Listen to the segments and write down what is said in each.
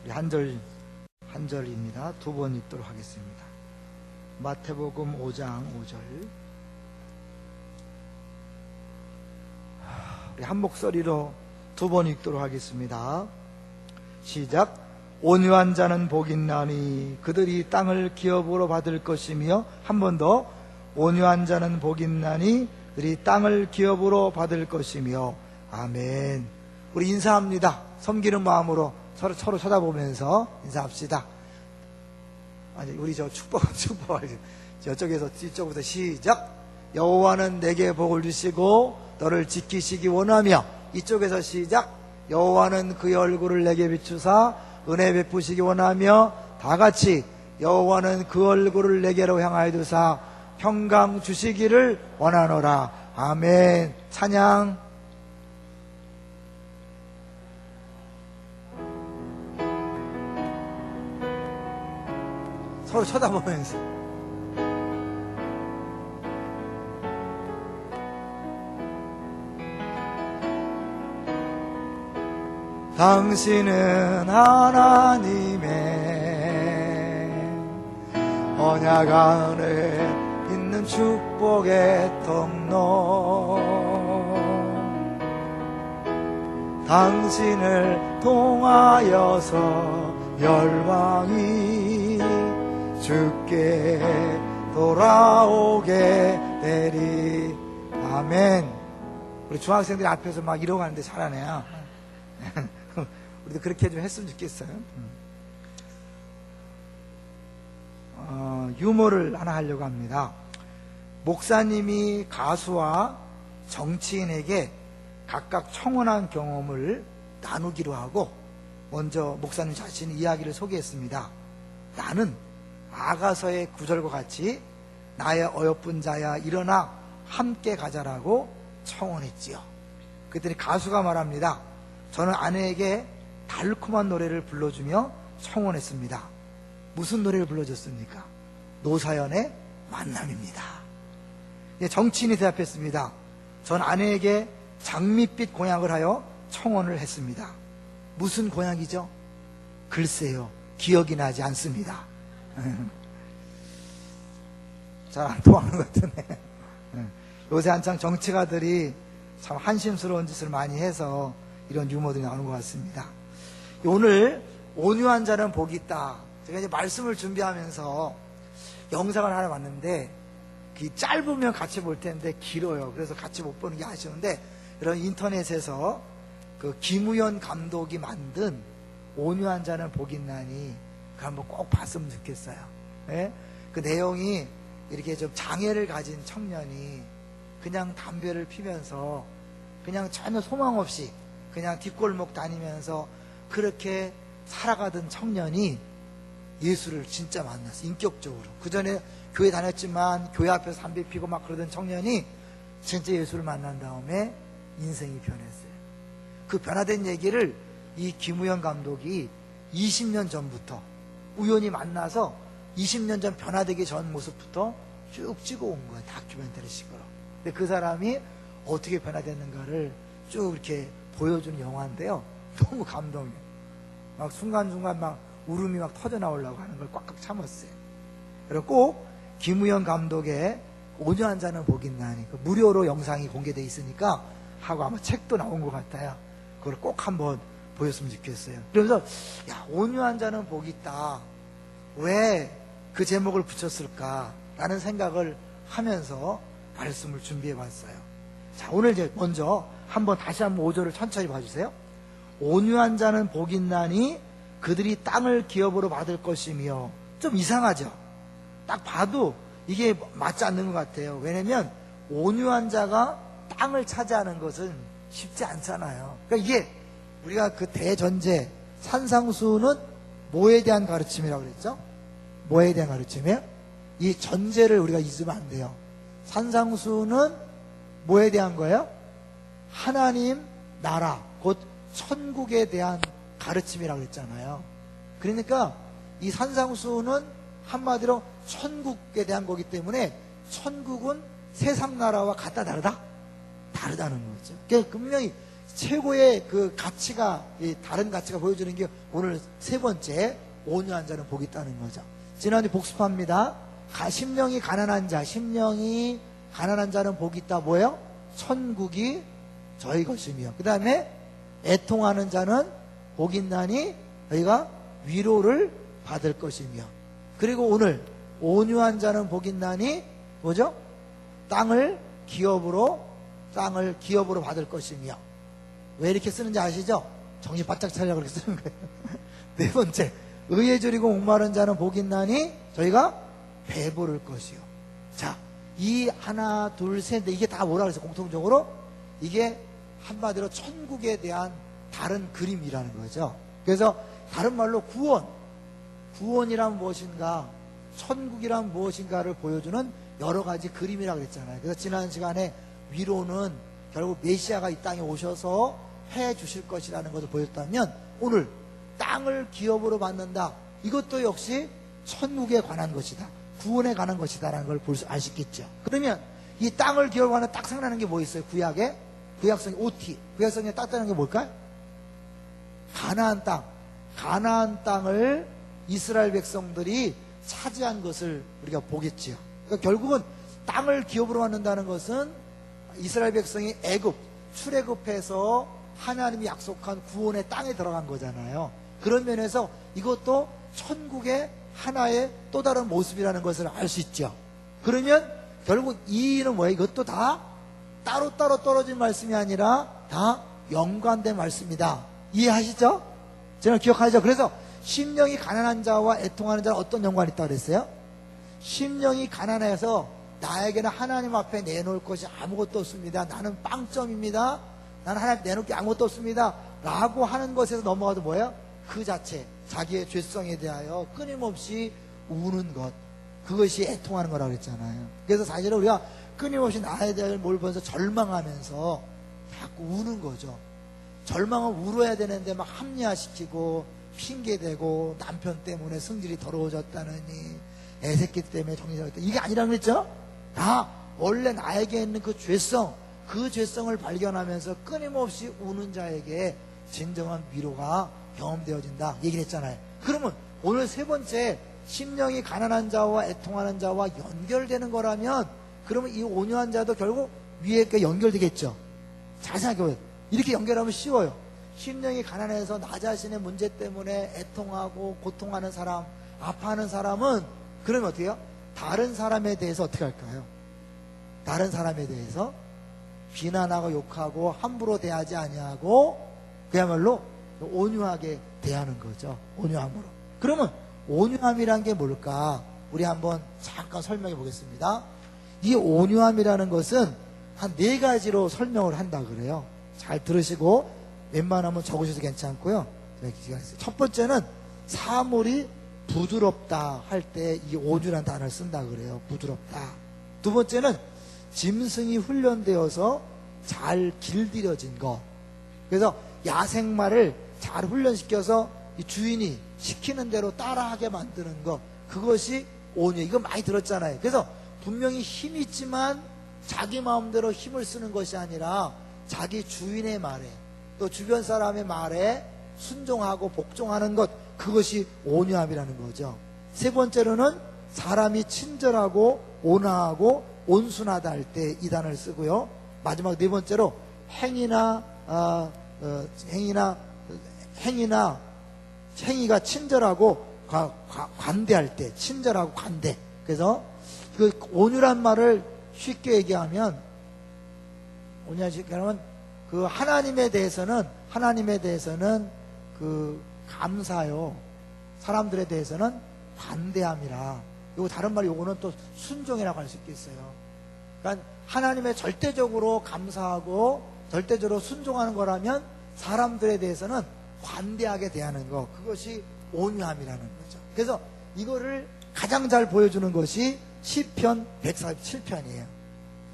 우리 한 절입니다. 두 번 읽도록 하겠습니다. 마태복음 5장 5절. 우리 한 목소리로 두 번 읽도록 하겠습니다. 시작. 온유한 자는 복 있나니 그들이 땅을 기업으로 받을 것이며, 한 번 더. 온유한 자는 복 있나니 그들이 땅을 기업으로 받을 것이며. 아멘. 우리 인사합니다. 섬기는 마음으로 서로 쳐다보면서 인사합시다. 아니, 우리 축복 저쪽에서 뒤쪽부터 시작. 여호와는 내게 복을 주시고 너를 지키시기 원하며. 이쪽에서 시작. 여호와는 그의 얼굴을 내게 비추사 은혜 베푸시기 원하며. 다 같이 여호와는 그 얼굴을 내게로 향하여 두사 평강 주시기를 원하노라. 아멘. 찬양. 서로 쳐다보면서. 당신은 하나님의 언약 안에 있는 축복의 통로. 당신을 통하여서 열방이 주께 돌아오게 되리. 아멘. 우리 중학생들이 앞에서 막 이러고 가는데 잘하네요. 우리도 그렇게 좀 했으면 좋겠어요. 유머를 하나 하려고 합니다. 목사님이 가수와 정치인에게 각각 청혼한 경험을 나누기로 하고, 먼저 목사님 자신의 이야기를 소개했습니다. 나는 아가서의 구절과 같이 나의 어여쁜 자야 일어나 함께 가자라고 청혼했지요. 그랬더니 가수가 말합니다. 저는 아내에게 달콤한 노래를 불러주며 청혼했습니다. 무슨 노래를 불러줬습니까? 노사연의 만남입니다. 정치인이 대답했습니다. 전 아내에게 장밋빛 공약을 하여 청혼을 했습니다. 무슨 공약이죠? 글쎄요, 기억이 나지 않습니다. 잘 안 통하는 것 같으네. 요새 한창 정치가들이 참 한심스러운 짓을 많이 해서 이런 유머들이 나오는 것 같습니다. 오늘 온유한 자는 복이 있다. 제가 이제 말씀을 준비하면서 영상을 하나 봤는데, 짧으면 같이 볼 텐데 길어요. 그래서 같이 못 보는 게 아쉬운데, 이런 인터넷에서 그 김우현 감독이 만든 온유한 자는 복이 있나니 그거 한번 꼭 봤으면 좋겠어요. 예? 그 내용이 이렇게 좀 장애를 가진 청년이 그냥 담배를 피면서 그냥 전혀 소망 없이 그냥 뒷골목 다니면서 그렇게 살아가던 청년이 예수를 진짜 만났어. 인격적으로. 그 전에 교회 다녔지만 교회 앞에서 담배 피고 막 그러던 청년이 진짜 예수를 만난 다음에 인생이 변했어요. 그 변화된 얘기를 이 김우현 감독이 20년 전부터 우연히 만나서 20년 전 변화되기 전 모습부터 쭉 찍어온 거예요. 다큐멘터리 식으로. 근데 그 사람이 어떻게 변화됐는가를 쭉 이렇게 보여주는 영화인데요. 너무 감동이에요. 막 순간순간 막 울음이 막 터져 나오려고 하는 걸 꽉꽉 참았어요. 그리고 꼭 김우현 감독의 온유한 자는 복이 있나니 그 무료로 영상이 공개되어 있으니까 하고 아마 책도 나온 것 같아요. 그걸 꼭 한번 보였으면 좋겠어요. 그래서 야, 온유한 자는 복이 있다. 왜 그 제목을 붙였을까? 라는 생각을 하면서 말씀을 준비해 봤어요. 자, 오늘 이제 먼저 다시 한번 5절을 천천히 봐주세요. 온유한 자는 복이 있나니 그들이 땅을 기업으로 받을 것이며. 좀 이상하죠? 딱 봐도 이게 맞지 않는 것 같아요. 왜냐면 온유한 자가 땅을 차지하는 것은 쉽지 않잖아요. 그러니까 이게 우리가 그 대전제 산상수는 뭐에 대한 가르침이라고 그랬죠? 뭐에 대한 가르침이에요? 이 전제를 우리가 잊으면 안 돼요. 산상수는 뭐에 대한 거예요? 하나님 나라, 곧 천국에 대한 가르침이라고 그랬잖아요. 그러니까 이 산상수는 한마디로 천국에 대한 거기 때문에 천국은 세상 나라와 같다 다르다? 다르다는 거죠. 그러니까 분명히 최고의 그 가치가, 다른 가치가 보여주는 게 오늘 세 번째, 온유한 자는 복이 있다는 거죠. 지난주 복습합니다. 심령이 가난한 자는 복이 있다. 뭐예요? 천국이 저희 것이며, 그 다음에 애통하는 자는 복이 있나니 저희가 위로를 받을 것이며, 그리고 오늘 온유한 자는 복이 있나니 뭐죠? 땅을 기업으로 받을 것이며. 왜 이렇게 쓰는지 아시죠? 정신 바짝 차리라고 그렇게 쓰는 거예요. 네 번째, 의에 줄이고 목마른 자는 복이 있나니 저희가 배부를 것이요. 자, 이 하나 둘 셋 이게 다 뭐라 그랬어요? 공통적으로 이게 한마디로 천국에 대한 다른 그림이라는 거죠. 그래서 다른 말로 구원이란 무엇인가, 천국이란 무엇인가를 보여주는 여러 가지 그림이라고 그랬잖아요. 그래서 지난 시간에 위로는 결국 메시아가 이 땅에 오셔서 해 주실 것이라는 것을 보였다면, 오늘 땅을 기업으로 받는다, 이것도 역시 천국에 관한 것이다, 구원에 관한 것이다라는 걸 알 수 있겠죠. 그러면 이 땅을 기업으로 하는 딱 생각나는 게 뭐 있어요? 구약성이 OT, 구약성이 딱 뜨는 게 뭘까요? 가나안 땅을 이스라엘 백성들이 차지한 것을 우리가 보겠지요. 그러니까 결국은 땅을 기업으로 받는다는 것은 이스라엘 백성이 출애굽해서 하나님이 약속한 구원의 땅에 들어간 거잖아요. 그런 면에서 이것도 천국의 하나의 또 다른 모습이라는 것을 알 수 있죠. 그러면 결국 이 일은 뭐예요? 이것도 다 따로따로 떨어진 말씀이 아니라 다 연관된 말씀이다. 이해하시죠? 제가 기억하죠? 그래서 심령이 가난한 자와 애통하는 자는 어떤 연관이 있다고 그랬어요? 심령이 가난해서 나에게는 하나님 앞에 내놓을 것이 아무것도 없습니다, 나는 빵점입니다, 나는 하나님 내놓을 게 아무것도 없습니다 라고 하는 것에서 넘어가도 뭐예요? 그 자체, 자기의 죄성에 대하여 끊임없이 우는 것, 그것이 애통하는 거라고 그랬잖아요. 그래서 사실은 우리가 끊임없이 나에 대해 뭘 보면서 절망하면서 자꾸 우는 거죠. 절망은 울어야 되는데 막 합리화시키고 핑계대고, 남편 때문에 성질이 더러워졌다느니, 애새끼 때문에 정신이 없다, 이게 아니라고 그랬죠? 다 원래 나에게 있는 그 죄성을 발견하면서 끊임없이 우는 자에게 진정한 위로가 경험되어진다 얘기를 했잖아요. 그러면 오늘 세 번째, 심령이 가난한 자와 애통하는 자와 연결되는 거라면, 그러면 이 온유한 자도 결국 위에 연결되겠죠. 잘 생각해보세요. 이렇게 연결하면 쉬워요. 심령이 가난해서 나 자신의 문제 때문에 애통하고 고통하는 사람, 아파하는 사람은 그러면 어떻게 해요? 다른 사람에 대해서 어떻게 할까요? 다른 사람에 대해서 비난하고 욕하고 함부로 대하지 아니하고 그야말로 온유하게 대하는 거죠. 온유함으로. 그러면 온유함이란 게 뭘까? 우리 한번 잠깐 설명해 보겠습니다. 이 온유함이라는 것은 한 4가지로 설명을 한다 그래요. 잘 들으시고 웬만하면 적으셔도 괜찮고요. 첫 번째는 사물이 부드럽다 할 때 이 온유라는 단어를 쓴다 그래요. 부드럽다. 두 번째는 짐승이 훈련되어서 잘 길들여진 것. 그래서 야생마를 잘 훈련시켜서 이 주인이 시키는 대로 따라하게 만드는 것, 그것이 온유. 이거 많이 들었잖아요. 그래서 분명히 힘이 있지만 자기 마음대로 힘을 쓰는 것이 아니라 자기 주인의 말에, 또 주변 사람의 말에 순종하고 복종하는 것, 그것이 온유함이라는 거죠. 세 번째로는 사람이 친절하고 온화하고 온순하다 할 때 이 단어를 쓰고요. 마지막 네 번째로 행위가 친절하고 관대할 때, 친절하고 관대. 그래서 그 온유란 말을 쉽게 얘기하면, 그러면 그 하나님에 대해서는 그 감사요, 사람들에 대해서는 관대함이라. 요거 다른 말, 요거는 또 순종이라고 할 수 있겠어요. 그러니까 하나님의 절대적으로 감사하고 절대적으로 순종하는 거라면 사람들에 대해서는 관대하게 대하는 거, 그것이 온유함이라는 거죠. 그래서 이거를 가장 잘 보여주는 것이 시편 147편이에요.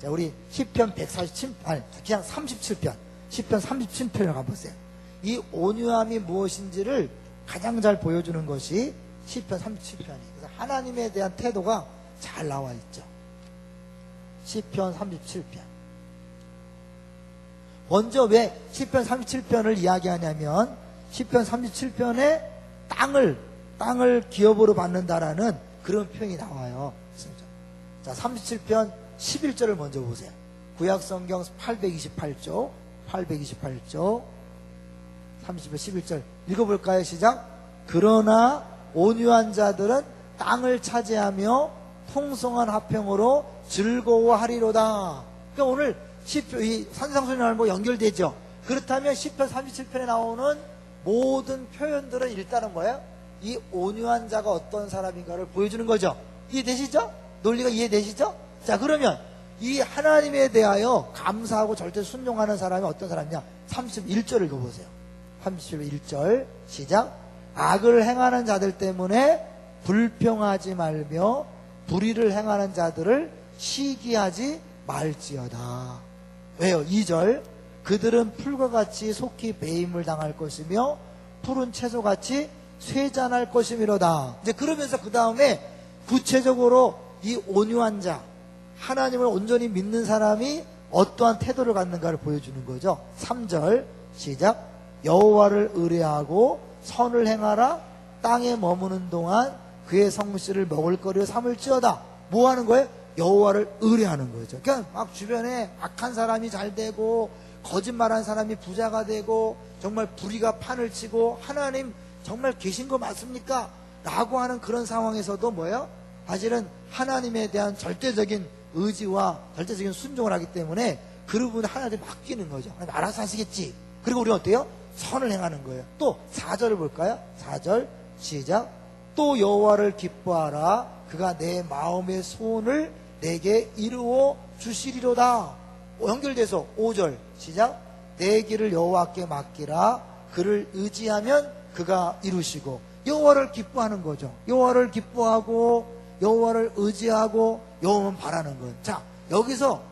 자, 우리 시편 37편, 시편 37편을 가보세요. 이 온유함이 무엇인지를 가장 잘 보여주는 것이 시편 37편이에요. 그래서 하나님에 대한 태도가 잘 나와 있죠. 시편 37편. 먼저 왜 시편 37편을 이야기하냐면 시편 37편에 땅을 기업으로 받는다라는 그런 표현이 나와요. 자, 37편 11절을 먼저 보세요. 구약성경 828조 30편 11절 읽어볼까요? 시작. 그러나 온유한 자들은 땅을 차지하며 풍성한 화평으로 즐거워하리로다. 그러니까 오늘 이 산상수훈이랑 뭐 연결되죠. 그렇다면 시편 37편에 나오는 모든 표현들은 일단은 뭐예요? 이 온유한 자가 어떤 사람인가를 보여주는 거죠. 이해되시죠? 논리가 이해되시죠? 자, 그러면 이 하나님에 대하여 감사하고 절대 순종하는 사람이 어떤 사람이냐? 31절 읽어보세요. 31절 시작. 악을 행하는 자들 때문에 불평하지 말며 불의를 행하는 자들을 시기하지 말지어다. 왜요? 2절 그들은 풀과 같이 속히 배임을 당할 것이며 푸른 채소같이 쇠잔할 것이미로다. 이제 그러면서 그 다음에 구체적으로 이 온유한 자, 하나님을 온전히 믿는 사람이 어떠한 태도를 갖는가를 보여주는 거죠. 3절 시작. 여호와를 의뢰하고 선을 행하라. 땅에 머무는 동안 그의 성실을 먹을거리로 삼을지어다. 뭐 하는 거예요? 여호와를 의뢰하는 거죠. 그러니까 막 주변에 악한 사람이 잘 되고 거짓말한 사람이 부자가 되고 정말 불의가 판을 치고 하나님 정말 계신 거 맞습니까? 라고 하는 그런 상황에서도 뭐예요? 사실은 하나님에 대한 절대적인 의지와 절대적인 순종을 하기 때문에 그 부분을 하나님한테 맡기는 거죠. 하나님 알아서 하시겠지. 그리고 우리는 어때요? 선을 행하는 거예요. 또 4절을 볼까요? 4절 시작. 또 여호와를 기뻐하라. 그가 내 마음의 소원을 내게 이루어 주시리로다. 연결돼서 5절 시작. 내 길을 여호와께 맡기라. 그를 의지하면 그가 이루시고. 여호와를 기뻐하는 거죠. 여호와를 기뻐하고 여호와를 의지하고 여호와만 바라는 거예요. 자, 여기서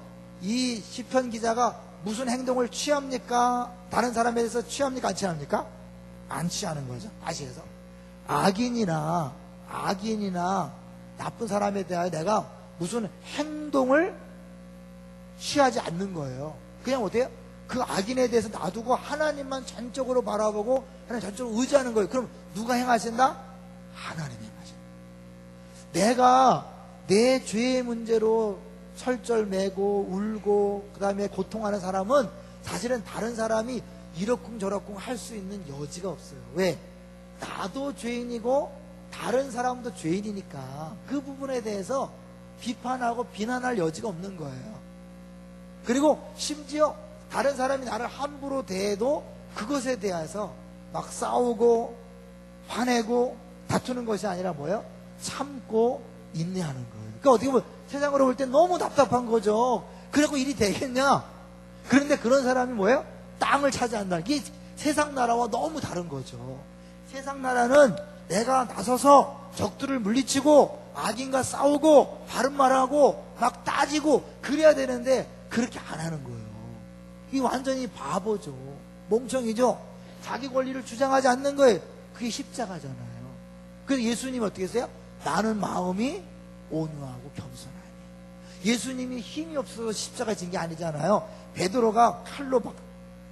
이 시편 기자가 무슨 행동을 취합니까? 다른 사람에 대해서 취합니까? 안 취합니까? 안 취하는 거죠. 아시겠어? 악인이나 나쁜 사람에 대하여 내가 무슨 행동을 취하지 않는 거예요. 그냥 어때요? 그 악인에 대해서 놔두고 하나님만 전적으로 바라보고 하나님 전적으로 의지하는 거예요. 그럼 누가 행하신다? 하나님이 행하신다. 내가 내 죄의 문제로 철절매고 울고 그 다음에 고통하는 사람은 사실은 다른 사람이 이러쿵저러쿵 할 수 있는 여지가 없어요. 왜? 나도 죄인이고 다른 사람도 죄인이니까 그 부분에 대해서 비판하고 비난할 여지가 없는 거예요. 그리고 심지어 다른 사람이 나를 함부로 대해도 그것에 대해서 막 싸우고 화내고 다투는 것이 아니라 뭐예요? 참고 인내하는 거예요. 그러니까 어떻게 보면 세상으로 볼 때 너무 답답한 거죠. 그래갖고 일이 되겠냐? 그런데 그런 사람이 뭐예요? 땅을 차지한다. 이게 세상 나라와 너무 다른 거죠. 세상 나라는 내가 나서서 적들을 물리치고 악인과 싸우고 바른 말하고 막 따지고 그래야 되는데 그렇게 안 하는 거예요. 이게 완전히 바보죠. 멍청이죠. 자기 권리를 주장하지 않는 거예요. 그게 십자가잖아요. 그래서 예수님이 어떻게 했어요? 나는 마음이 온유하고 겸손하니. 예수님이 힘이 없어서 십자가 진 게 아니잖아요. 베드로가 칼로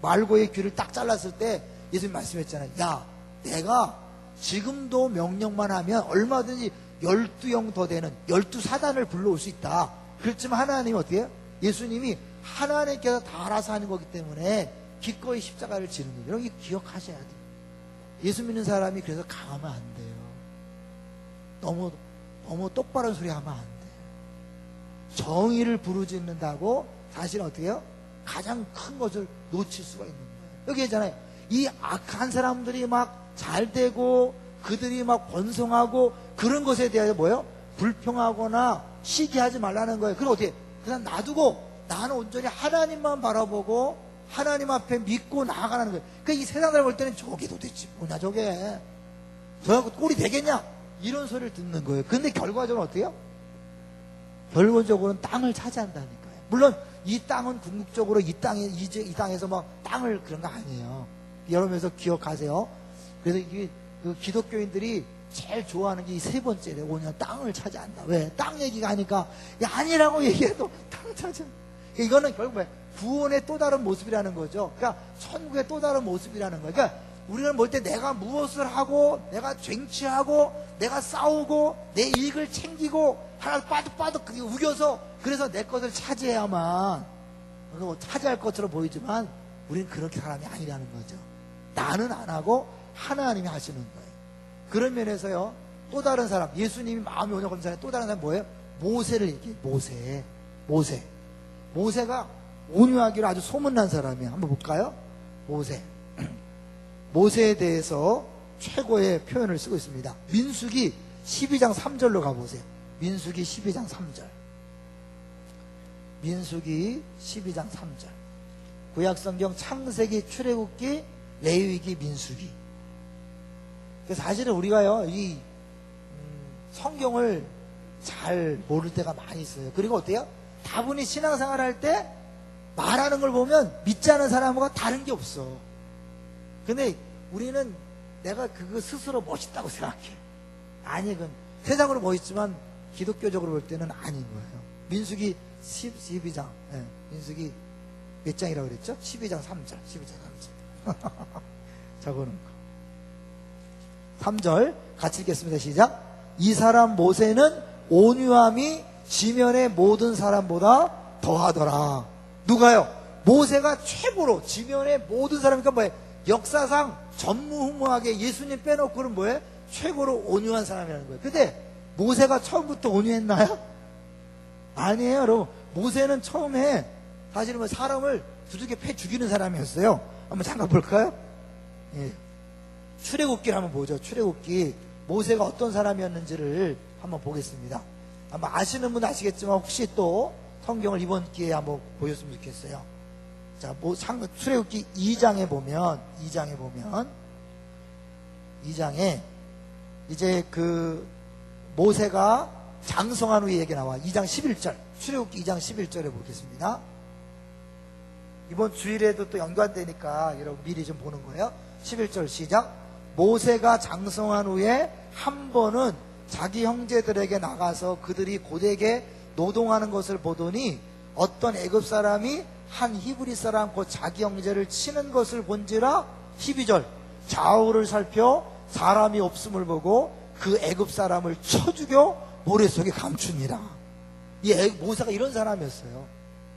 말고의 귀를 딱 잘랐을 때 예수님 말씀했잖아요. 야, 내가 지금도 명령만 하면 얼마든지 12영 더 되는 12사단을 불러올 수 있다. 그렇지만 하나님이 어떻게 해요? 예수님이 하나님께서 다 알아서 하는 거기 때문에 기꺼이 십자가를 지는 거예요. 여러분 이거 기억하셔야 돼요. 예수 믿는 사람이 그래서 강하면 안 돼요. 너무 똑바른 소리 하면 안 돼요. 정의를 부르짖는다고 사실은 어떻게 해요? 가장 큰 것을 놓칠 수가 있는 거예요. 여기 있잖아요. 이 악한 사람들이 막 잘 되고 그들이 막 번성하고 그런 것에 대하여 뭐예요? 불평하거나 시기하지 말라는 거예요. 그럼 어떻게? 그냥 놔두고 나는 온전히 하나님만 바라보고 하나님 앞에 믿고 나아가는 거예요. 그러니까 이 세상 사람 볼 때는 저게 도대체 뭐냐 저게 저하고 꼴이 되겠냐 이런 소리를 듣는 거예요. 근데 결과적으로 어때요? 결과적으로는 땅을 차지한다니까요. 물론 이 땅은 궁극적으로 이 땅에서 막 땅을 그런 거 아니에요. 여러분에서 기억하세요. 그래서 이게 그 기독교인들이 제일 좋아하는 게 이 세 번째래요. 뭐냐, 땅을 차지한다. 왜? 땅 얘기가 하니까 야, 아니라고 얘기해도 땅 차지. 이거는 결국 뭐야? 구원의 또 다른 모습이라는 거죠. 그러니까 천국의 또 다른 모습이라는 거예요. 그러니까 우리는 볼 때 내가 무엇을 하고 내가 쟁취하고 내가 싸우고 내 이익을 챙기고 하나 빠득빠득 그게 우겨서 그래서 내 것을 차지해야만 차지할 것으로 보이지만 우리는 그렇게 사람이 아니라는 거죠. 나는 안 하고 하나님이 하시는 거예요. 그런 면에서요, 또 다른 사람, 예수님이 마음이 오냐 검사에 또 다른 사람 뭐예요? 모세를 얘기해요. 모세가 온유하기로 아주 소문난 사람이에요. 한번 볼까요? 모세에 대해서 최고의 표현을 쓰고 있습니다. 민수기 12장 3절로 가보세요. 민수기 12장 3절. 민수기 12장 3절. 구약성경 창세기, 출애굽기, 레위기, 민수기. 사실은 우리가요, 이 성경을 잘 모를 때가 많이 있어요. 그리고 어때요? 다분히 신앙생활 할 때 말하는 걸 보면 믿지 않은 사람과 다른 게 없어. 근데 우리는 내가 그거 스스로 멋있다고 생각해. 아니, 그건 세상으로 멋있지만 기독교적으로 볼 때는 아닌 거예요. 민수기 12장. 네, 민수기 몇 장이라고 그랬죠? 12장 3절. 12장 3절. 적어놓은 거. 3절 같이 읽겠습니다. 시작. 이 사람 모세는 온유함이 지면의 모든 사람보다 더하더라. 누가요? 모세가 최고로 지면의 모든 사람이니까 뭐예요? 역사상 전무후무하게 예수님 빼놓고는 뭐예요? 최고로 온유한 사람이라는 거예요. 근데 모세가 처음부터 온유했나요? 아니에요, 여러분. 모세는 처음에 사실은 뭐 사람을 두둑에 패 죽이는 사람이었어요. 한번 잠깐 볼까요? 예. 출애굽기를 한번 보죠. 출애굽기. 모세가 어떤 사람이었는지를 한번 보겠습니다. 아마 아시는 분은 아시겠지만 혹시 또 성경을 이번 기회에 한번 보셨으면 좋겠어요. 자, 출애굽기 2장에 보면 이제 그 모세가 장성한 후에 얘기 나와. 2장 11절. 출애굽기 2장 11절에 보겠습니다. 이번 주일에도 또 연관되니까 여러분 미리 좀 보는 거예요. 11절 시작. 모세가 장성한 후에 한 번은 자기 형제들에게 나가서 그들이 고되게 노동하는 것을 보더니 어떤 애굽 사람이 한 히브리 사람 곧 자기 형제를 치는 것을 본지라. 12절. 좌우를 살펴 사람이 없음을 보고 그 애굽 사람을 쳐 죽여 모래 속에 감추니라. 이 모세가 이런 사람이었어요.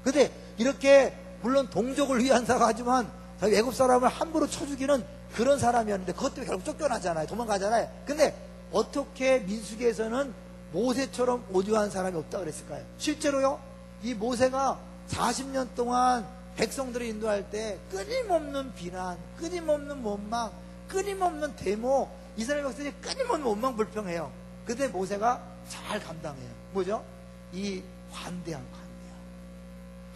근데 이렇게 물론 동족을 위한 사람하지만 애굽 사람을 함부로 쳐 죽이는 그런 사람이었는데 그것 때문에 결국 쫓겨나잖아요. 도망가잖아요. 근데 어떻게 민수기에서는 모세처럼 온유한 사람이 없다고 그랬을까요? 실제로요, 이 모세가 40년 동안 백성들을 인도할 때 끊임없는 비난, 끊임없는 원망, 끊임없는 데모, 이스라엘 백성들이 끊임없는 원망 불평해요. 근데 모세가 잘 감당해요. 뭐죠? 이 관대함.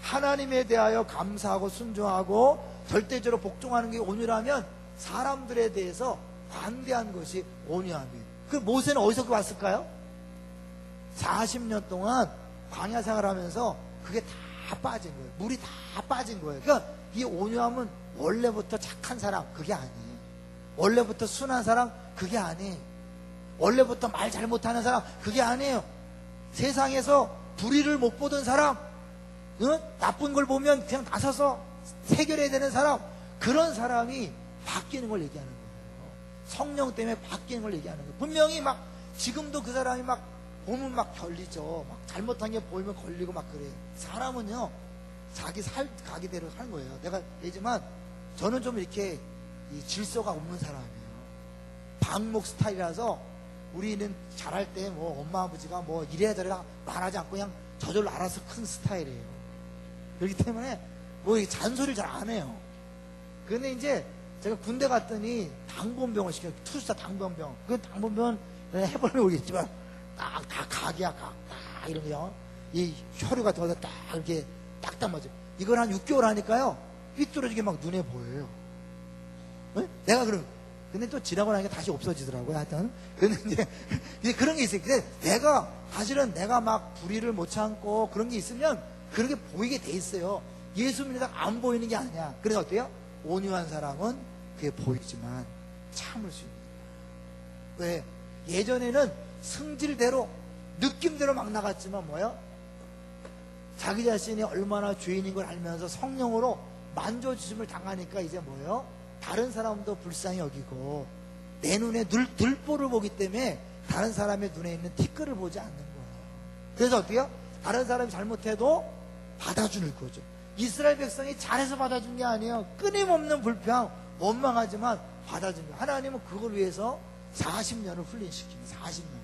하나님에 대하여 감사하고 순종하고 절대적으로 복종하는 게 온유라면 사람들에 대해서 관대한 것이 온유함이에요. 그 모세는 어디서 왔을까요? 40년 동안 광야 생활하면서 그게 다 빠진 거예요. 물이 다 빠진 거예요. 그러니까 이 온유함은 원래부터 착한 사람 그게 아니에요. 원래부터 순한 사람 그게 아니에요. 원래부터 말 잘못하는 사람 그게 아니에요. 세상에서 불의를 못 보던 사람, 나쁜 걸 보면 그냥 나서서 해결해야 되는 사람, 그런 사람이 바뀌는 걸 얘기하는 거예요. 성령 때문에 바뀌는 걸 얘기하는 거예요. 분명히 막 지금도 그 사람이 막 보면 막 걸리죠. 막 잘못한 게 보이면 걸리고 막 그래요. 사람은요 자기 가기대로 하는 거예요. 내가 얘지만 저는 좀 이렇게 이 질서가 없는 사람이에요. 방목 스타일이라서 우리는 잘할 때 뭐 엄마 아버지가 뭐 이래야 저래야 말하지 않고 그냥 저절로 알아서 큰 스타일이에요. 그렇기 때문에 뭐 잔소리를 잘 안 해요. 근데 이제 제가 군대 갔더니 당번병을 시켜요. 투수사 당번병. 그 당번병은 해보려면 모르겠지만 딱 각이야, 각. 딱 이런 거요. 이 혈류 같은 거다 딱 이렇게 딱딱 맞아요. 이걸 한 6개월 하니까요 삐뚤어지게 막 눈에 보여요. 네? 내가 근데 또 지나고 나니까 다시 없어지더라고요. 하여튼. 근데 이제 그런 게 있어요. 근데 사실은 내가 막 불의를 못 참고 그런 게 있으면 그렇게 보이게 돼 있어요. 예수 믿는다고 안 보이는 게 아니야. 그래서 어때요? 온유한 사람은 그게 보이지만 참을 수 있는 거야. 왜? 예전에는 승질대로 느낌대로 막 나갔지만 뭐요? 자기 자신이 얼마나 죄인인 걸 알면서 성령으로 만져주심을 당하니까 이제 뭐예요? 다른 사람도 불쌍히 여기고 내 눈에 들보를 보기 때문에 다른 사람의 눈에 있는 티끌을 보지 않는 거예요. 그래서 어떻게요? 다른 사람이 잘못해도 받아주는 거죠. 이스라엘 백성이 잘해서 받아준 게 아니에요. 끊임없는 불평, 원망하지만 받아준 거예요. 하나님은 그걸 위해서 40년을 훈련시키는 40년을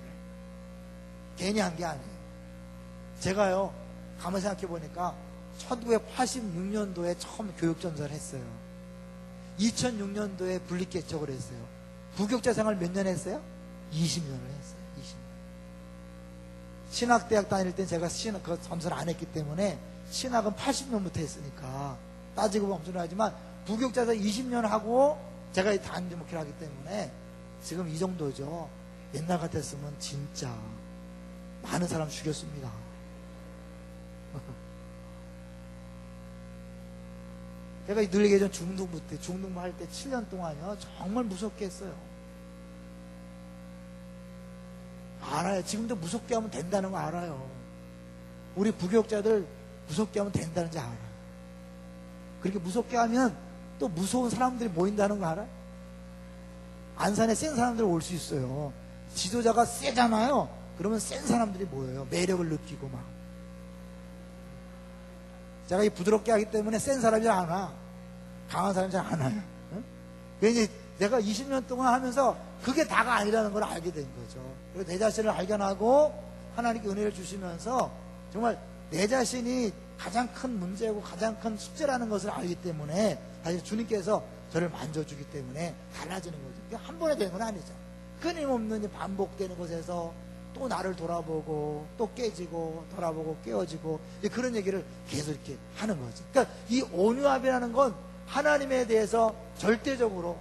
괜히 한 게 아니에요. 제가요 가만히 생각해 보니까 1986년도에 처음 교육전사를 했어요. 2006년도에 분립개척을 했어요. 부교육자 생활 몇 년 했어요? 20년을 했어요. 20년. 신학대학 다닐 땐 제가 그 점수를 안 했기 때문에 신학은 80년부터 했으니까 따지고 보면 엄청나지만 부교육자에서 20년 하고 제가 단지 목회를 하기 때문에 지금 이 정도죠. 옛날 같았으면 진짜 많은 사람 죽였습니다. 제가 늘 얘기했던 중등부 할 때 7년 동안요 정말 무섭게 했어요. 알아요. 지금도 무섭게 하면 된다는 거 알아요. 우리 부교육자들 무섭게 하면 된다는지 알아요. 그렇게 무섭게 하면 또 무서운 사람들이 모인다는 거 알아요? 안산에 센 사람들이 올 수 있어요. 지도자가 세잖아요. 그러면 센 사람들이 모여요. 매력을 느끼고 막. 제가 이 부드럽게 하기 때문에 센 사람이 잘 안 와. 강한 사람이 잘 안 와요. 응? 그래서 이제 내가 20년 동안 하면서 그게 다가 아니라는 걸 알게 된 거죠. 그리고 내 자신을 발견하고 하나님께 은혜를 주시면서 정말 내 자신이 가장 큰 문제고 가장 큰 숙제라는 것을 알기 때문에 사실 주님께서 저를 만져주기 때문에 달라지는 거죠. 한 번에 되는 건 아니죠. 끊임없는 반복되는 곳에서 또 나를 돌아보고 또 깨지고 돌아보고 깨어지고 그런 얘기를 계속 이렇게 하는 거죠. 그러니까 이 온유함이라는 건 하나님에 대해서 절대적으로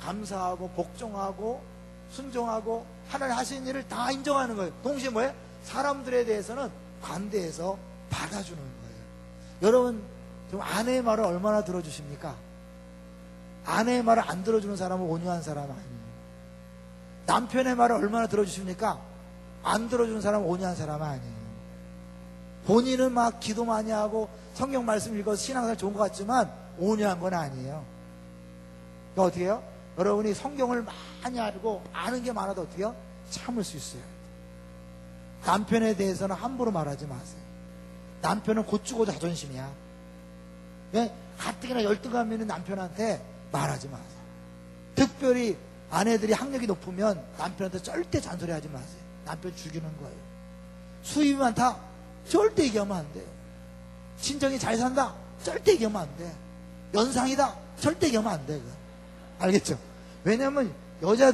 감사하고 복종하고 순종하고 하나님 하신 일을 다 인정하는 거예요. 동시에 뭐예요? 사람들에 대해서는 관대해서 받아주는 거예요. 여러분 좀 아내의 말을 얼마나 들어주십니까? 아내의 말을 안 들어주는 사람은 온유한 사람 아니에요. 남편의 말을 얼마나 들어주십니까? 안 들어주는 사람은 온유한 사람 아니에요. 본인은 막 기도 많이 하고 성경 말씀 읽어서 신앙생활 좋은 것 같지만 온유한 건 아니에요. 그러니까 어떻게 해요? 여러분이 성경을 많이 알고 아는 게 많아도 어떻게 해요? 참을 수 있어요. 남편에 대해서는 함부로 말하지 마세요. 남편은 곧 죽어도 자존심이야. 가뜩이나 열등감 있는 남편한테 말하지 마세요. 특별히 아내들이 학력이 높으면 남편한테 절대 잔소리하지 마세요. 남편 죽이는 거예요. 수입이 많다? 절대 얘기하면 안 돼요. 친정이 잘 산다? 절대 얘기하면 안 돼. 연상이다? 절대 얘기하면 안 돼. 알겠죠? 왜냐면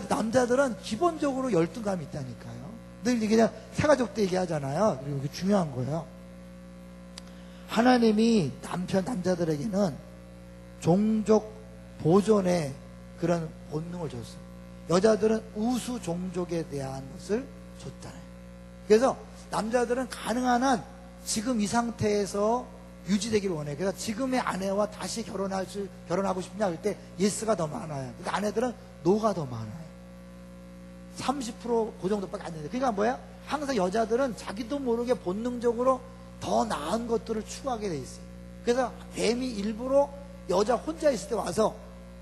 남자들은 기본적으로 열등감이 있다니까요. 늘 이게 그냥 새가족 때 얘기하잖아요. 그리고 이게 중요한 거예요. 하나님이 남자들에게는 종족 보존의 그런 본능을 줬어요. 여자들은 우수 종족에 대한 것을 줬잖아요. 그래서 남자들은 가능한 한 지금 이 상태에서 유지되기를 원해요. 그래서 지금의 아내와 다시 결혼하고 싶냐 할 때 예스가 더 많아요. 근데 아내들은 노가 더 많아요. 30%그 정도밖에 안 되는데. 그러니까 뭐야? 항상 여자들은 자기도 모르게 본능적으로 더 나은 것들을 추구하게 돼 있어요. 그래서 뱀이 일부러 여자 혼자 있을 때 와서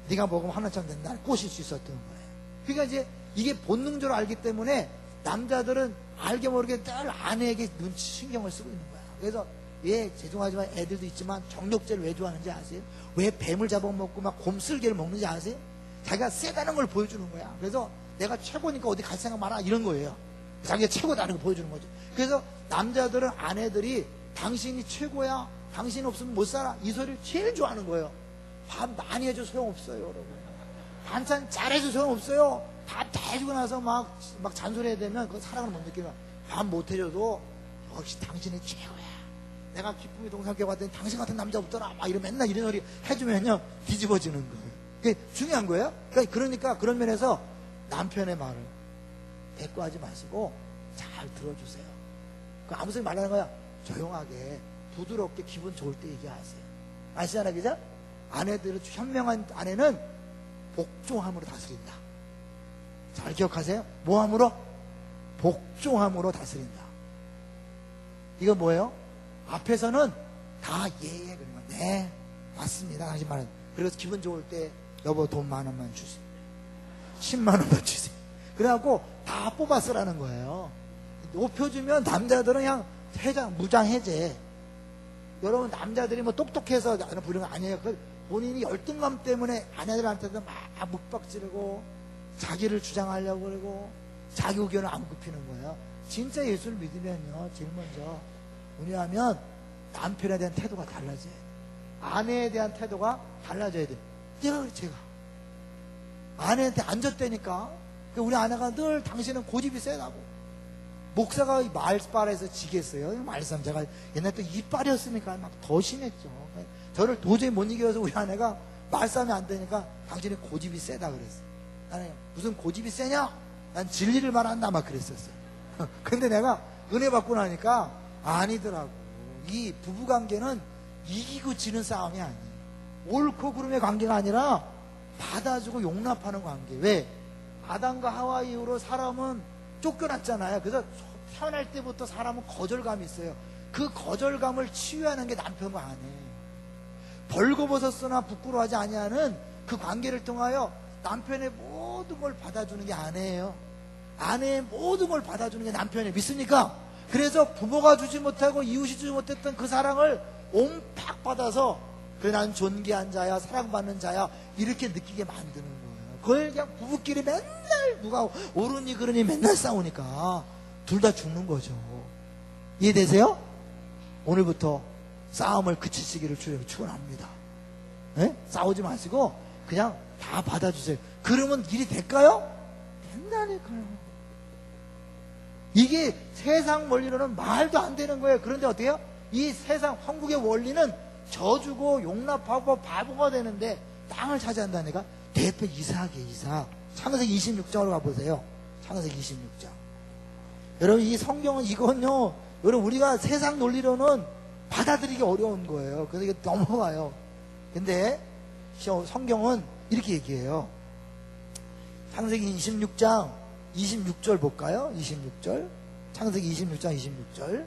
네가 먹으면 하나쯤 된다 꼬실 수 있었던 거예요. 그러니까 이제 이게 본능적으로 알기 때문에 남자들은 알게 모르게 늘 아내에게 눈치 신경을 쓰고 있는 거야. 그래서 왜 죄송하지만 애들도 있지만 정력제를 왜 좋아하는지 아세요? 왜 뱀을 잡아먹고 막 곰슬개를 먹는지 아세요? 자기가 세다는 걸 보여주는 거야. 그래서 내가 최고니까 어디 갈 생각 많아 이런 거예요. 자기가 최고다는 걸 보여주는 거죠. 그래서 남자들은 아내들이 당신이 최고야, 당신 없으면 못 살아 이 소리를 제일 좋아하는 거예요. 밥 많이 해줘 소용없어요. 여러분 반찬 잘해줘 소용없어요. 밥 다 해주고 나서 막 잔소리해야 되면 그 사랑을 못 느끼면 밥 못 해줘도 역시 당신이 최고야. 내가 기쁨이 동상께 봤더니 당신 같은 남자 없더라 막 이런 맨날 이런 소리 해주면요 뒤집어지는 거예요. 그게 중요한 거예요. 그러니까 그런 면에서 남편의 말을 대꾸하지 마시고 잘 들어주세요. 아무 소리 말하는 거야. 조용하게 부드럽게 기분 좋을 때 얘기하세요. 아시잖아요, 그죠? 아내들은 현명한 아내는 복종함으로 다스린다. 잘 기억하세요. 뭐함으로? 복종함으로 다스린다. 이거 뭐예요? 앞에서는 다 예예 그러면 네 맞습니다 당신 말은. 그래서 기분 좋을 때 여보 돈 10,000원만 주세요. 10만 원만 주세요. 그래갖고 다 뽑아 쓰라는 거예요. 높여 주면 남자들은 그냥 무장 해제. 여러분 남자들이 뭐 똑똑해서 부르는 거 아니에요. 본인이 열등감 때문에 아내들한테도 막 묵박지르고 자기를 주장하려고 그러고 자기 의견을 안 굽히는 거예요. 진짜 예수를 믿으면요, 제일 먼저 뭐냐면 남편에 대한 태도가 달라져야 돼. 아내에 대한 태도가 달라져야 돼. 제가 아내한테 안 졌다니까. 우리 아내가 늘 당신은 고집이 세다고. 목사가 말빨에서 지겠어요. 말씀 제가 옛날에 또 이빨이었으니까 막 더 심했죠. 저를 도저히 못 이겨서 우리 아내가 말싸움이 안 되니까 당신이 고집이 세다 그랬어. 나는 무슨 고집이 세냐? 난 진리를 말한다 막 그랬었어요. 근데 내가 은혜 받고 나니까 아니더라고. 이 부부관계는 이기고 지는 싸움이 아니에요. 옳고 그름의 관계가 아니라 받아주고 용납하는 관계. 왜? 아담과 하와 이후로 사람은 쫓겨났잖아요. 그래서 태어날 때부터 사람은 거절감이 있어요. 그 거절감을 치유하는 게 남편과 아내. 벌거벗었으나 부끄러워하지 아니하는 그 관계를 통하여 남편의 모든 걸 받아주는 게 아내예요. 아내의 모든 걸 받아주는 게 남편이에요. 믿습니까? 그래서 부모가 주지 못하고 이웃이 주지 못했던 그 사랑을 옴팍 받아서 그래 난 존귀한 자야, 사랑받는 자야 이렇게 느끼게 만드는 거예요. 그걸 그냥 부부끼리 맨날 누가 옳으니 그러니 맨날 싸우니까 둘 다 죽는 거죠. 이해되세요? 오늘부터 싸움을 그치시기를 주님이 축원합니다. 네? 싸우지 마시고 그냥 다 받아주세요. 그러면 일이 될까요? 된다니까요. 이게 세상 원리로는 말도 안 되는 거예요. 그런데 어때요? 이 세상 한국의 원리는 져주고 용납하고 바보가 되는데 땅을 차지한다니까. 대표 이삭이에요. 이삭. 창세기 26장으로 가보세요. 창세기 26장. 여러분 이 성경은 이건요, 여러분 우리가 세상 논리로는 받아들이기 어려운 거예요. 그래서 이게 넘어가요. 근데 성경은 이렇게 얘기해요. 창세기 26장 26절 볼까요? 26절. 창세기 26장 26절.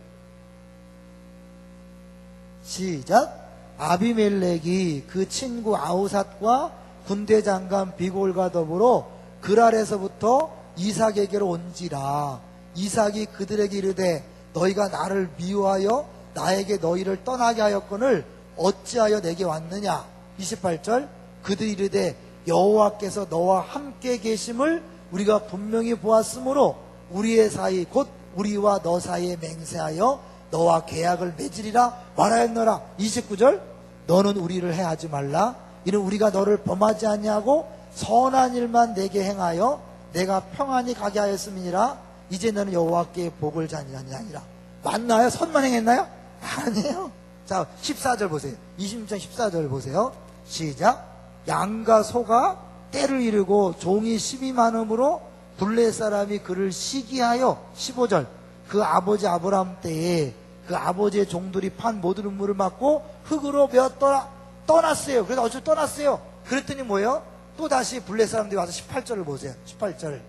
시작. 아비멜렉이 그 친구 아우삿과 군대 장관 비골과 더불어 그랄에서부터 이삭에게로 온지라. 이삭이 그들에게 이르되 너희가 나를 미워하여 나에게 너희를 떠나게 하였거늘 어찌하여 내게 왔느냐. 28절. 그들이 이르되 여호와께서 너와 함께 계심을 우리가 분명히 보았으므로 우리의 사이 곧 우리와 너 사이에 맹세하여 너와 계약을 맺으리라 말하였노라. 29절. 너는 우리를 해하지 말라. 이는 우리가 너를 범하지 아니하고 선한 일만 내게 행하여 내가 평안히 가게 하였음이니라. 이제 너는 여호와께 복을 자니하니 아니라. 맞나요? 선만 행했나요? 아니에요. 자 14절 보세요. 26장 14절 보세요. 시작. 양과 소가 때를 이르고 종이 12만음으로 블레 사람이 그를 시기하여. 15절. 그 아버지 아브람 때에 그 아버지의 종들이 판 모든 음물을 맞고 흙으로 베었더라. 떠났어요. 그래서 어쩌고 떠났어요. 그랬더니 뭐예요? 또 다시 블레 사람들이 와서 18절을 보세요. 18절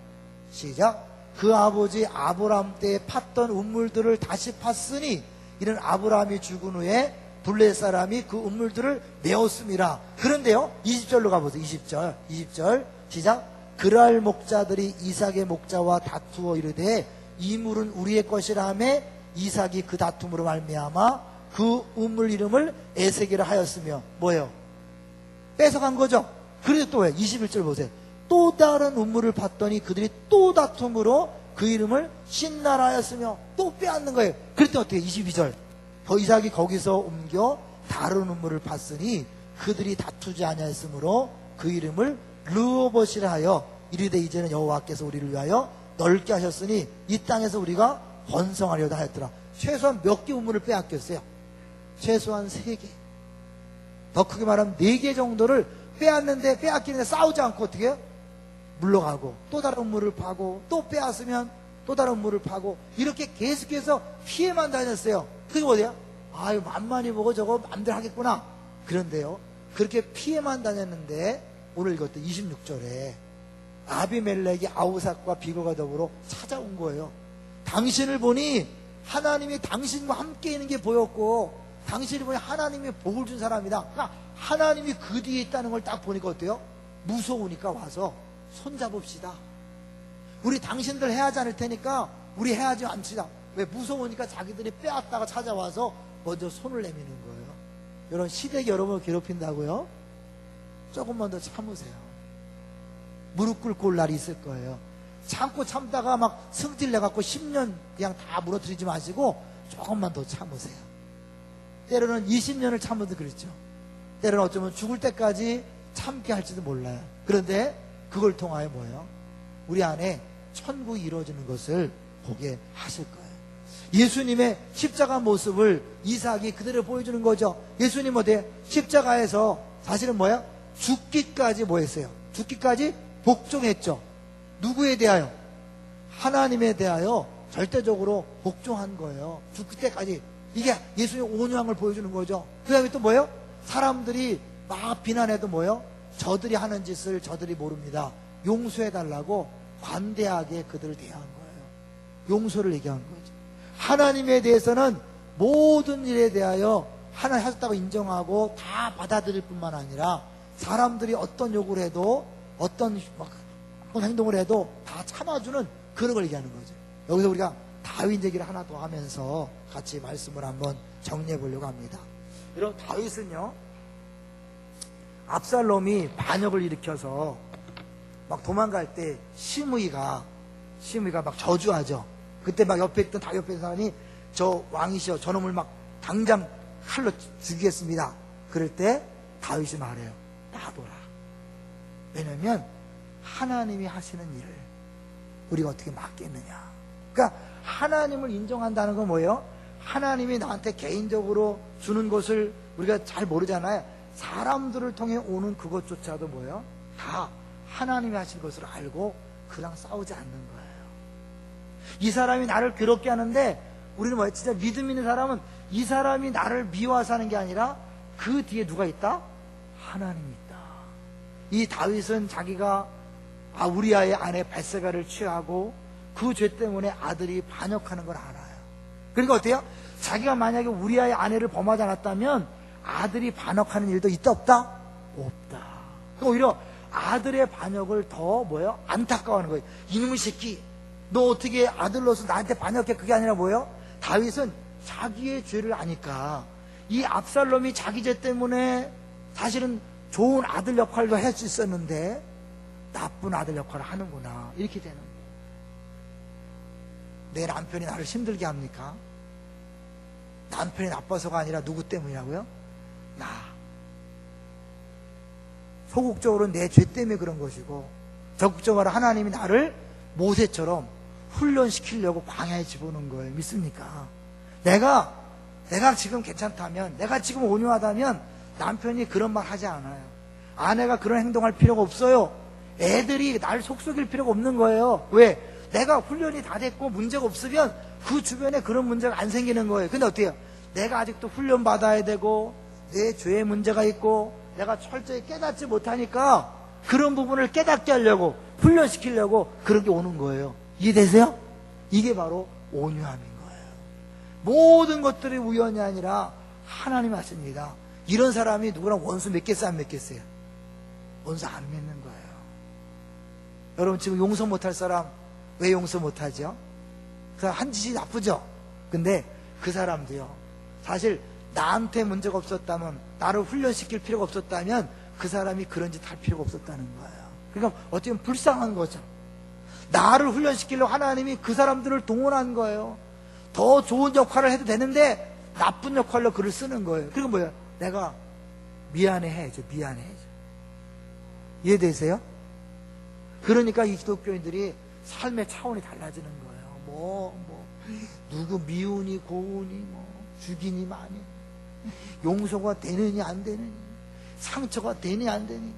시작. 그 아버지 아브람 때에 팠던 음물들을 다시 팠으니 이는 아브람이 죽은 후에 블레 사람이 그 음물들을 메었음이라. 그런데요 20절로 가보세요. 20절 시작. 그랄 목자들이 이삭의 목자와 다투어 이르되 이 물은 우리의 것이라 하며 이삭이 그 다툼으로 말미암아 그 우물 이름을 에세게라 하였으며. 뭐예요? 뺏어간 거죠. 그래서 또 왜? 21절 보세요. 또 다른 우물을 봤더니 그들이 또 다툼으로 그 이름을 신나라 하였으며. 또 빼앗는 거예요. 그랬더니 어떻게? 22절. 더 이삭이 거기서 옮겨 다른 우물을 봤으니 그들이 다투지 아니하였으므로 그 이름을 르호봇이라 하여 이르되 이제는 여호와께서 우리를 위하여 넓게 하셨으니 이 땅에서 우리가 번성하려다 하였더라. 최소한 몇 개 우물을 빼앗겼어요? 최소한 3개. 더 크게 말하면 4개 정도를 빼앗는데, 빼앗기는데 싸우지 않고 어떻게 해요? 물러가고 또 다른 우물을 파고 또 빼앗으면 또 다른 우물을 파고 이렇게 계속해서 피해만 다녔어요. 그게 어디야? 아유 만만히 보고 저거 맘대로 하겠구나. 그런데요 그렇게 피해만 다녔는데 오늘 읽었던 26절에 아비멜렉이 아우삭과 비거가 더불어 찾아온 거예요. 당신을 보니 하나님이 당신과 함께 있는 게 보였고 당신이 보니 하나님이 복을 준 사람이다. 그러니까 하나님이 그 뒤에 있다는 걸 딱 보니까 어때요? 무서우니까 와서 손잡읍시다. 우리 당신들 해하지 않을 테니까 우리 해하지 않시다. 왜? 무서우니까 자기들이 빼앗다가 찾아와서 먼저 손을 내미는 거예요. 이런 시댁이 여러분을 괴롭힌다고요? 조금만 더 참으세요. 무릎 꿇고 올 날이 있을 거예요. 참고 참다가 막 승질 내갖고 10년 그냥 다 무너뜨리지 마시고 조금만 더 참으세요. 때로는 20년을 참아도 그렇죠. 때로는 어쩌면 죽을 때까지 참게 할지도 몰라요. 그런데 그걸 통하여 뭐예요? 우리 안에 천국이 이루어지는 것을 보게 하실 거예요. 예수님의 십자가 모습을 이삭이 그대로 보여주는 거죠. 예수님 어때요? 십자가에서 사실은 뭐예요? 죽기까지 뭐 했어요? 죽기까지 복종했죠. 누구에 대하여? 하나님에 대하여 절대적으로 복종한 거예요. 죽을 때까지. 이게 예수님의 온유함을 보여주는 거죠. 그 다음에 또 뭐예요? 사람들이 막 비난해도 뭐예요? 저들이 하는 짓을 저들이 모릅니다. 용서해달라고 관대하게 그들을 대한 거예요. 용서를 얘기한 거죠. 하나님에 대해서는 모든 일에 대하여 하나님 하셨다고 인정하고 다 받아들일 뿐만 아니라 사람들이 어떤 요구를 해도 어떤 행동을 해도 다 참아주는 그런 걸 얘기하는 거죠. 여기서 우리가 다윗 얘기를 하나 더 하면서 같이 말씀을 한번 정리해 보려고 합니다. 여러분, 다윗은요, 압살롬이 반역을 일으켜서 막 도망갈 때 시므이가 막 저주하죠. 그때 막 옆에 있던 다윗 옆에 있던 사람이 저 왕이시여 저놈을 막 당장 칼로 죽이겠습니다. 그럴 때 다윗이 말해요. 놔둬라. 왜냐면 하나님이 하시는 일을 우리가 어떻게 막겠느냐. 그러니까 하나님을 인정한다는 건 뭐예요? 하나님이 나한테 개인적으로 주는 것을 우리가 잘 모르잖아요. 사람들을 통해 오는 그것조차도 뭐예요? 다 하나님이 하신 것을 알고 그랑 싸우지 않는 거예요. 이 사람이 나를 괴롭게 하는데 우리는 뭐예요? 진짜 믿음 있는 사람은 이 사람이 나를 미워해서 하는 게 아니라 그 뒤에 누가 있다? 하나님이 있다. 이 다윗은 자기가 우리아의 아내 밧세바를 취하고 그 죄 때문에 아들이 반역하는 걸 알아요. 그러니까 어때요? 자기가 만약에 우리아의 아내를 범하지 않았다면 아들이 반역하는 일도 있다 없다? 없다. 오히려 아들의 반역을 더 뭐예요? 안타까워하는 거예요. 이놈의 새끼 너 어떻게 아들로서 나한테 반역해? 그게 아니라 뭐예요? 다윗은 자기의 죄를 아니까 이 압살롬이 자기 죄 때문에 사실은 좋은 아들 역할도 할 수 있었는데 나쁜 아들 역할을 하는구나 이렇게 되는 거예요. 내 남편이 나를 힘들게 합니까? 남편이 나빠서가 아니라 누구 때문이라고요? 나. 소극적으로 내 죄 때문에 그런 것이고 적극적으로 하나님이 나를 모세처럼 훈련시키려고 광야에 집어넣은 거예요. 믿습니까? 내가 지금 괜찮다면, 내가 지금 온유하다면 남편이 그런 말 하지 않아요. 아내가 그런 행동할 필요가 없어요. 애들이 날 속썩일 필요가 없는 거예요. 왜? 내가 훈련이 다 됐고 문제가 없으면 그 주변에 그런 문제가 안 생기는 거예요. 근데 어때요? 내가 아직도 훈련 받아야 되고 내 죄에 문제가 있고 내가 철저히 깨닫지 못하니까 그런 부분을 깨닫게 하려고 훈련시키려고 그런 게 오는 거예요. 이해되세요? 이게 바로 온유함인 거예요. 모든 것들이 우연이 아니라 하나님 하십니다. 이런 사람이 누구랑 원수 맺겠어요? 안 맺겠어요? 원수 안 맺는 거예요. 여러분 지금 용서 못할 사람 왜 용서 못하죠? 그 사람 한 짓이 나쁘죠? 근데 그 사람도요, 사실 나한테 문제가 없었다면, 나를 훈련시킬 필요가 없었다면 그 사람이 그런 짓 할 필요가 없었다는 거예요. 그러니까 어떻게 보면 불쌍한 거죠. 나를 훈련시키려고 하나님이 그 사람들을 동원한 거예요. 더 좋은 역할을 해도 되는데 나쁜 역할로 그를 쓰는 거예요. 그리고 뭐예요? 내가 미안해해야죠. 미안해야죠. 이해되세요? 그러니까 이 기독교인들이 삶의 차원이 달라지는 거예요. 누구 미우니 고우니 죽이니 마니 용서가 되느니 안 되느니 상처가 되니 안 되니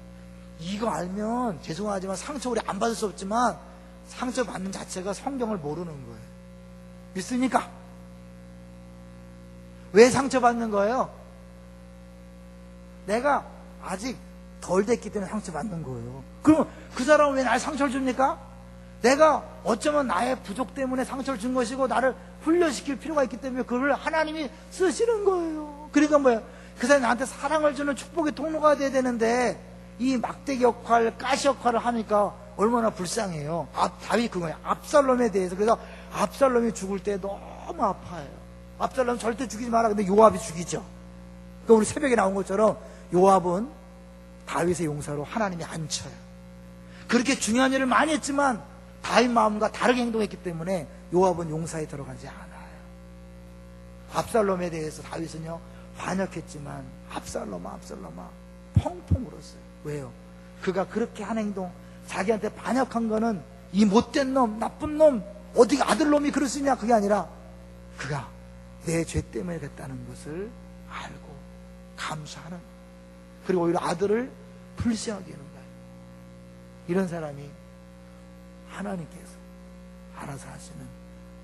이거 알면 죄송하지만 상처 우리 안 받을 수 없지만 상처 받는 자체가 성경을 모르는 거예요. 믿습니까? 왜 상처 받는 거예요? 내가 아직 덜 됐기 때문에 상처 받는 거예요. 그럼 그 사람은 왜 날 상처를 줍니까? 내가 어쩌면 나의 부족 때문에 상처를 준 것이고 나를 훈련시킬 필요가 있기 때문에 그걸 하나님이 쓰시는 거예요. 그러니까 뭐야? 그 사람이 나한테 사랑을 주는 축복의 통로가 돼야 되는데 이 막대기 역할, 가시 역할을 하니까 얼마나 불쌍해요. 다윗 그거예요. 압살롬에 대해서. 그래서 압살롬이 죽을 때 너무 아파요. 압살롬 절대 죽이지 마라. 근데 요압이 죽이죠. 그러니까 우리 새벽에 나온 것처럼 요압은 다윗의 용사로 하나님이 앉혀요. 그렇게 중요한 일을 많이 했지만 다윗 마음과 다르게 행동했기 때문에 요압은 용사에 들어가지 않아요. 압살롬에 대해서 다윗은요 반역했지만 압살롬아 펑펑 울었어요. 왜요? 그가 그렇게 한 행동, 자기한테 반역한 거는 이 못된 놈, 나쁜 놈, 어디 아들놈이 그럴 수 있냐, 그게 아니라 그가 내 죄 때문에 됐다는 것을 알고 감사하는, 그리고 오히려 아들을 불쌍하게 하는 거예요. 이런 사람이 하나님께서 알아서 하시는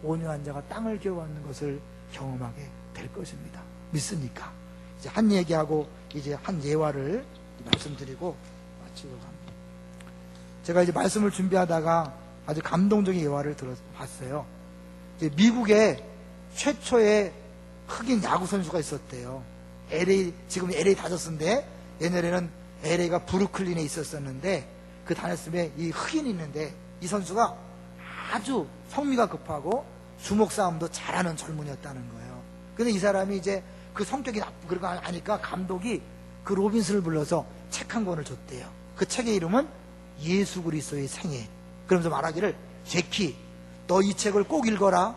온유한 자가 땅을 기어받는 것을 경험하게 될 것입니다. 믿습니까? 이제 한 얘기하고 이제 한 예화를 말씀드리고 마치고 갑니다. 제가 이제 말씀을 준비하다가 아주 감동적인 예화를 들어봤어요. 이제 미국에 최초의 흑인 야구 선수가 있었대요. 지금 LA 다저스인데 옛날에는 LA가 브루클린에 있었었는데 그 다녔으면 이 흑인이 있는데 이 선수가 아주 성미가 급하고 주먹 싸움도 잘하는 젊은이였다는 거예요. 근데 이 사람이 이제 그 성격이 나쁘고 그런 거 아니까 감독이 그 로빈슨을 불러서 책 한 권을 줬대요. 그 책의 이름은 예수 그리스도의 생애. 그러면서 말하기를, 제키, 너 이 책을 꼭 읽어라.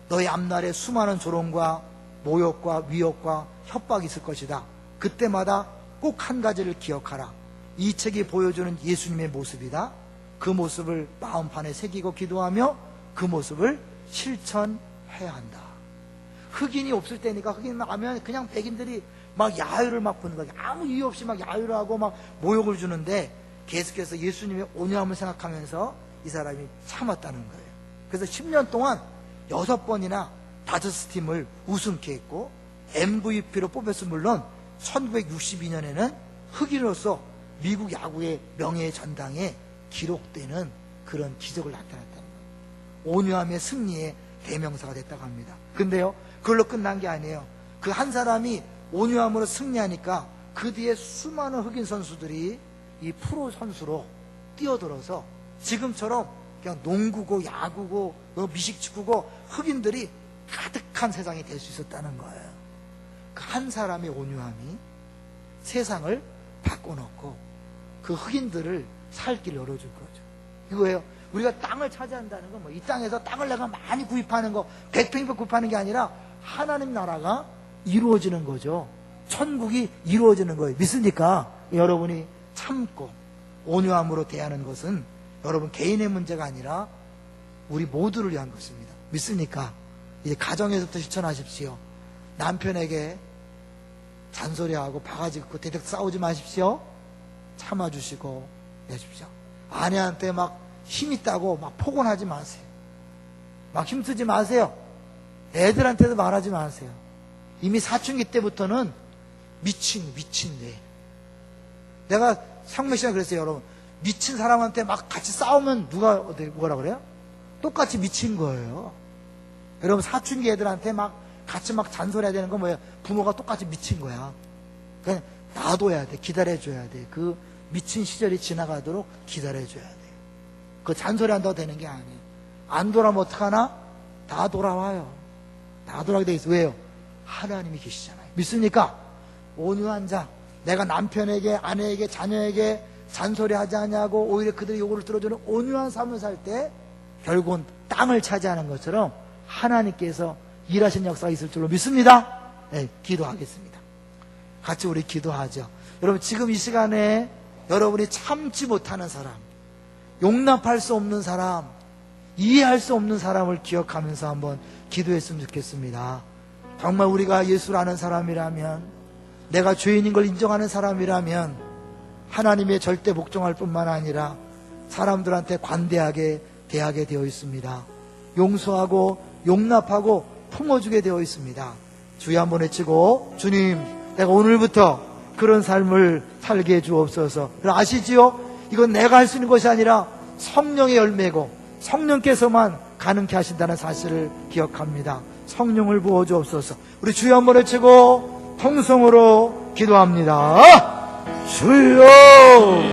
너의 앞날에 수많은 조롱과 모욕과 위협과 협박이 있을 것이다. 그때마다 꼭 한 가지를 기억하라. 이 책이 보여주는 예수님의 모습이다. 그 모습을 마음판에 새기고 기도하며 그 모습을 실천해야 한다. 흑인이 없을 때니까 흑인만 하면 그냥 백인들이 막 야유를 막 부는 거예요. 아무 이유 없이 막 야유를 하고 막 모욕을 주는데 계속해서 예수님의 온유함을 생각하면서 이 사람이 참았다는 거예요. 그래서 10년 동안 6번이나 다저스 팀을 우승케 했고 MVP로 뽑혔을 물론 1962년에는 흑인으로서 미국 야구의 명예의 전당에 기록되는 그런 기적을 나타났다는 거예요. 온유함의 승리의 대명사가 됐다고 합니다. 근데요, 그걸로 끝난 게 아니에요. 그 한 사람이 온유함으로 승리하니까 그 뒤에 수많은 흑인 선수들이 이 프로 선수로 뛰어들어서 지금처럼 그냥 농구고 야구고 미식축구고 흑인들이 가득한 세상이 될 수 있었다는 거예요. 그 한 사람의 온유함이 세상을 바꿔놓고 그 흑인들을 살 길을 열어줄 거죠. 이거예요. 우리가 땅을 차지한다는 건 이 땅에서 땅을 내가 많이 구입하는 거, 100평 구입하는 게 아니라 하나님 나라가 이루어지는 거죠. 천국이 이루어지는 거예요. 믿습니까? 여러분이 참고 온유함으로 대하는 것은 여러분 개인의 문제가 아니라 우리 모두를 위한 것입니다. 믿습니까? 이제 가정에서부터 실천하십시오. 남편에게 잔소리하고 바가지 긋고 대대 싸우지 마십시오. 참아주시고 내십시오. 아내한테 막 힘있다고 막 폭언하지 마세요. 막 힘쓰지 마세요. 애들한테도 말하지 마세요. 이미 사춘기 때부터는 미친 뇌. 내가 상매 씨가 그랬어요, 여러분. 미친 사람한테 막 같이 싸우면 뭐라 그래요? 똑같이 미친 거예요. 여러분, 사춘기 애들한테 막 같이 막 잔소리해야 되는 건 뭐예요? 부모가 똑같이 미친 거야. 그냥 놔둬야 돼. 기다려줘야 돼. 그 미친 시절이 지나가도록 기다려줘야 돼. 그 잔소리 한다고 되는 게 아니에요. 안 돌아오면 어떡하나? 다 돌아와요. 다 돌아오게 돼 있어. 왜요? 하나님이 계시잖아요. 믿습니까? 온유한 자, 내가 남편에게, 아내에게, 자녀에게 잔소리하지 않냐고 오히려 그들의 요구를 들어주는 온유한 삶을 살 때 결국은 땅을 차지하는 것처럼 하나님께서 일하신 역사가 있을 줄로 믿습니다. 네, 기도하겠습니다. 같이 우리 기도하죠. 여러분, 지금 이 시간에 여러분이 참지 못하는 사람, 용납할 수 없는 사람, 이해할 수 없는 사람을 기억하면서 한번 기도했으면 좋겠습니다. 정말 우리가 예수를 아는 사람이라면, 내가 죄인인 걸 인정하는 사람이라면 하나님의 절대 복종할 뿐만 아니라 사람들한테 관대하게 대하게 되어 있습니다. 용서하고 용납하고 품어주게 되어 있습니다. 주여 한번 외치고, 주님, 내가 오늘부터 그런 삶을 살게 해 주옵소서. 아시지요? 이건 내가 할 수 있는 것이 아니라 성령의 열매고 성령께서만 가능케 하신다는 사실을 기억합니다. 성령을 부어주옵소서. 우리 주여 한번 외치고 통성으로 기도합니다. 주여!